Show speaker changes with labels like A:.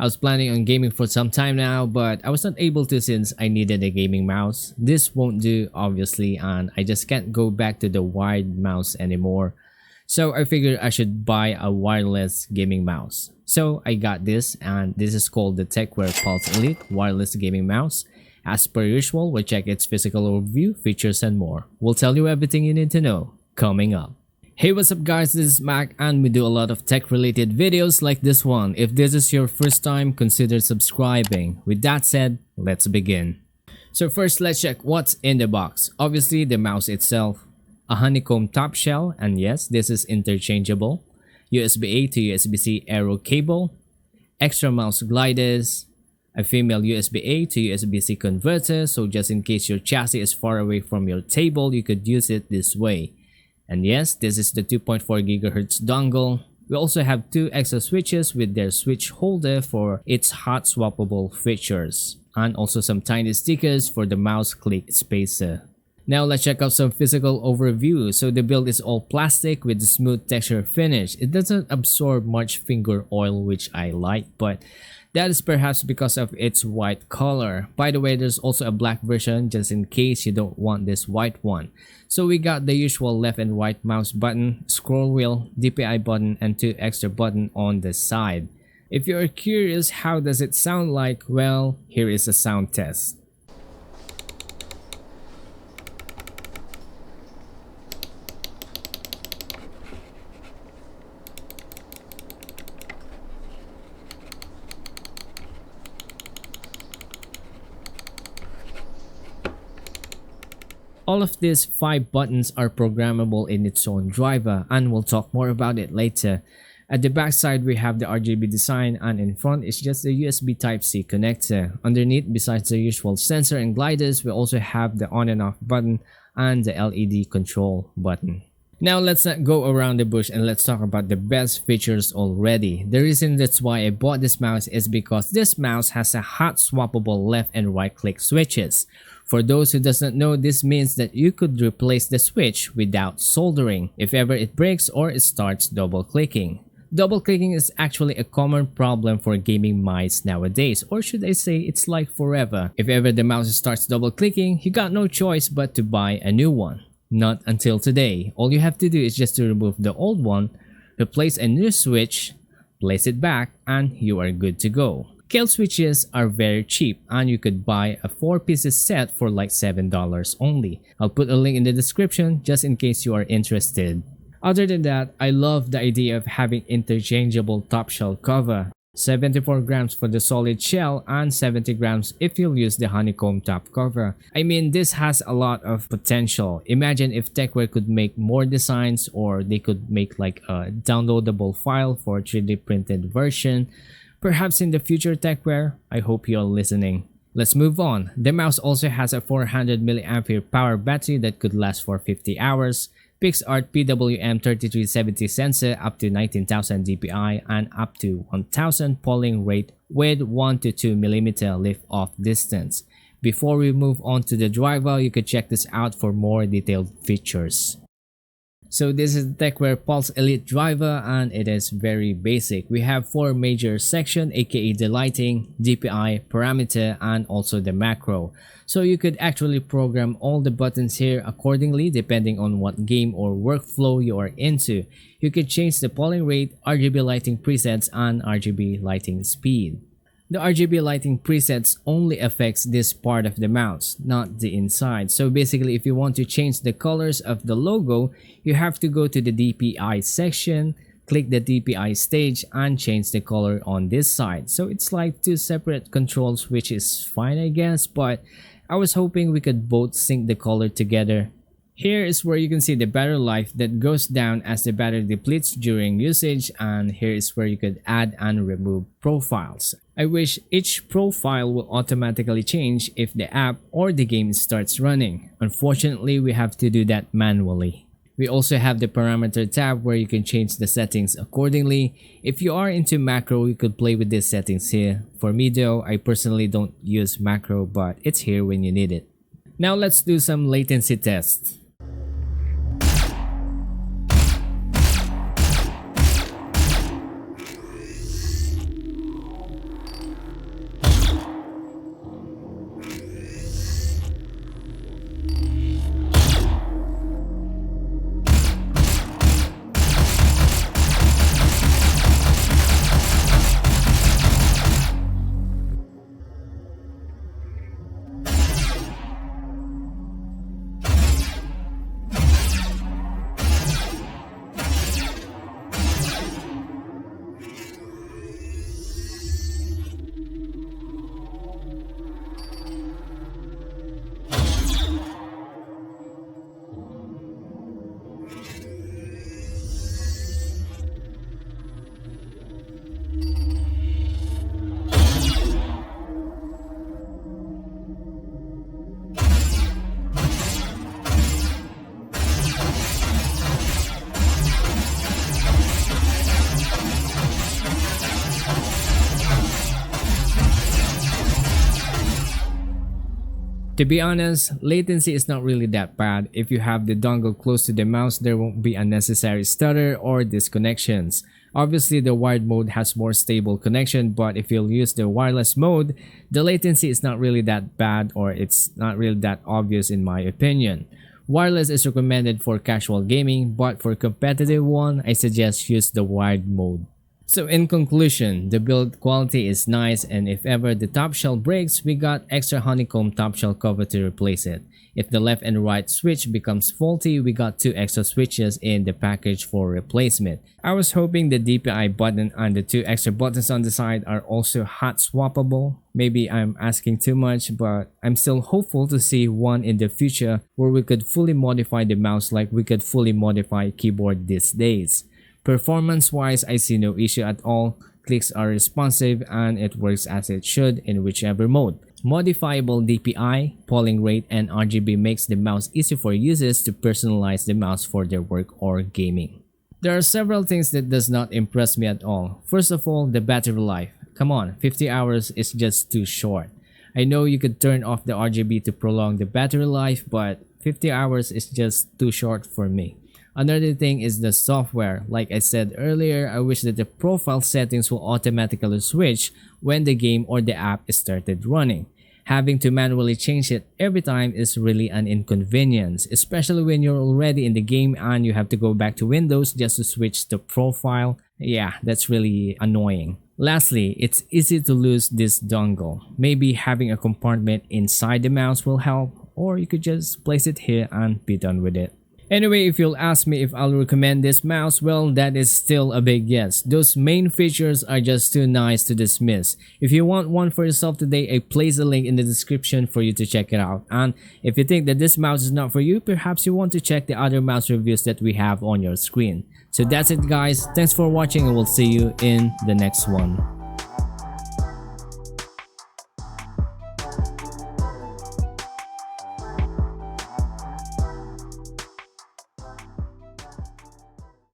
A: I was planning on gaming for some time now, but I was not able to since I needed a gaming mouse. This won't do obviously, and I just can't go back to the wired mouse anymore. So I figured I should buy a wireless gaming mouse. So I got this, and this is called the Tecware Pulse Elite Wireless Gaming Mouse. As per usual, we'll check its physical overview, features and more. We'll tell you everything you need to know coming up. Hey, what's up guys, this is Mac and we do a lot of tech related videos like this one. If this is your first time, consider subscribing. With that said, let's begin. So first, let's check what's in the box. Obviously the mouse itself, a honeycomb top shell, and yes, this is interchangeable, USB-A to USB-C aero cable, extra mouse gliders, a female USB-A to USB-C converter, so just in case your chassis is far away from your table, you could use it this way. And yes, this is the 2.4 GHz dongle. We also have two extra switches with their switch holder for its hot swappable features, and also some tiny stickers for the mouse click spacer. Now let's check out some physical overview. So the build is all plastic with a smooth texture finish. It doesn't absorb much finger oil, which I like, but that is perhaps because of its white color. By the way, there's also a black version just in case you don't want this white one. So we got the usual left and right mouse button, scroll wheel, DPI button, and two extra buttons on the side. If you're curious how does it sound like, well, here is a sound test. All of these 5 buttons are programmable in its own driver, and we'll talk more about it later. At the back side, we have the RGB design, and in front is just the USB Type-C connector. Underneath, besides the usual sensor and gliders, we also have the on and off button and the LED control button. Now let's not go around the bush and let's talk about the best features already. The reason that's why I bought this mouse is because this mouse has a hot swappable left and right click switches. For those who doesn't know, this means that you could replace the switch without soldering if ever it breaks or it starts double clicking. Double clicking is actually a common problem for gaming mice nowadays, or should I say it's like forever. If ever the mouse starts double clicking, you got no choice but to buy a new one. Not until today. All you have to do is just to remove the old one, replace a new switch, place it back, and you are good to go. Kill switches are very cheap, and you could buy a 4-piece set for like $7 only. I'll put a link in the description just in case you are interested. Other than that, I love the idea of having interchangeable top shell cover. 74 grams for the solid shell and 70 grams if you'll use the honeycomb top cover. I mean, this has a lot of potential. Imagine if Tecware could make more designs, or they could make like a downloadable file for 3D printed version. Perhaps in the future, Tecware, I hope you're listening. Let's move on. The mouse also has a 400 mAh power battery that could last for 50 hours. PixArt PWM3370 sensor up to 19,000 dpi and up to 1,000 polling rate with 1 to 2 mm lift off distance. Before we move on to the driver, you could check this out for more detailed features. So this is the Tecware Pulse Elite driver, and it is very basic. We have 4 major sections, aka the lighting, DPI, parameter, and also the macro. So you could actually program all the buttons here accordingly depending on what game or workflow you are into. You could change the polling rate, RGB lighting presets, and RGB lighting speed. The RGB lighting presets only affects this part of the mouse, not the inside. So basically, if you want to change the colors of the logo, you have to go to the DPI section, click the DPI stage, and change the color on this side. So it's like 2 separate controls, which is fine I guess, but I was hoping we could both sync the color together. Here is where you can see the battery life that goes down as the battery depletes during usage, and here is where you could add and remove profiles. I wish each profile will automatically change if the app or the game starts running. Unfortunately, we have to do that manually. We also have the parameter tab where you can change the settings accordingly. If you are into macro, you could play with these settings here. For me though, I personally don't use macro, but it's here when you need it. Now let's do some latency tests. To be honest, latency is not really that bad. If you have the dongle close to the mouse, there won't be unnecessary stutter or disconnections. Obviously, the wired mode has more stable connection, but if you'll use the wireless mode, the latency is not really that bad, or it's not really that obvious in my opinion. Wireless is recommended for casual gaming, but for competitive one, I suggest use the wired mode. So in conclusion, the build quality is nice, and if ever the top shell breaks, we got extra honeycomb top shell cover to replace it. If the left and right switch becomes faulty, we got 2 extra switches in the package for replacement. I was hoping the DPI button and the 2 extra buttons on the side are also hot swappable. Maybe I'm asking too much, but I'm still hopeful to see one in the future where we could fully modify the mouse like we could fully modify a keyboard these days. Performance wise, I see no issue at all. Clicks are responsive and it works as it should in whichever mode. Modifiable DPI, polling rate, and RGB makes the mouse easy for users to personalize the mouse for their work or gaming. There are several things that does not impress me at all. First of all, the battery life. Come on, 50 hours is just too short. I know you could turn off the RGB to prolong the battery life, but 50 hours is just too short for me. Another thing is the software. Like I said earlier, I wish that the profile settings will automatically switch when the game or the app is started running. Having to manually change it every time is really an inconvenience, especially when you're already in the game and you have to go back to Windows just to switch the profile. Yeah, that's really annoying. Lastly, it's easy to lose this dongle. Maybe having a compartment inside the mouse will help, or you could just place it here and be done with it. Anyway, if you'll ask me if I'll recommend this mouse, well, that is still a big yes. Those main features are just too nice to dismiss. If you want one for yourself today, I place a link in the description for you to check it out. And if you think that this mouse is not for you, perhaps you want to check the other mouse reviews that we have on your screen. So that's it guys, thanks for watching and we'll see you in the next one.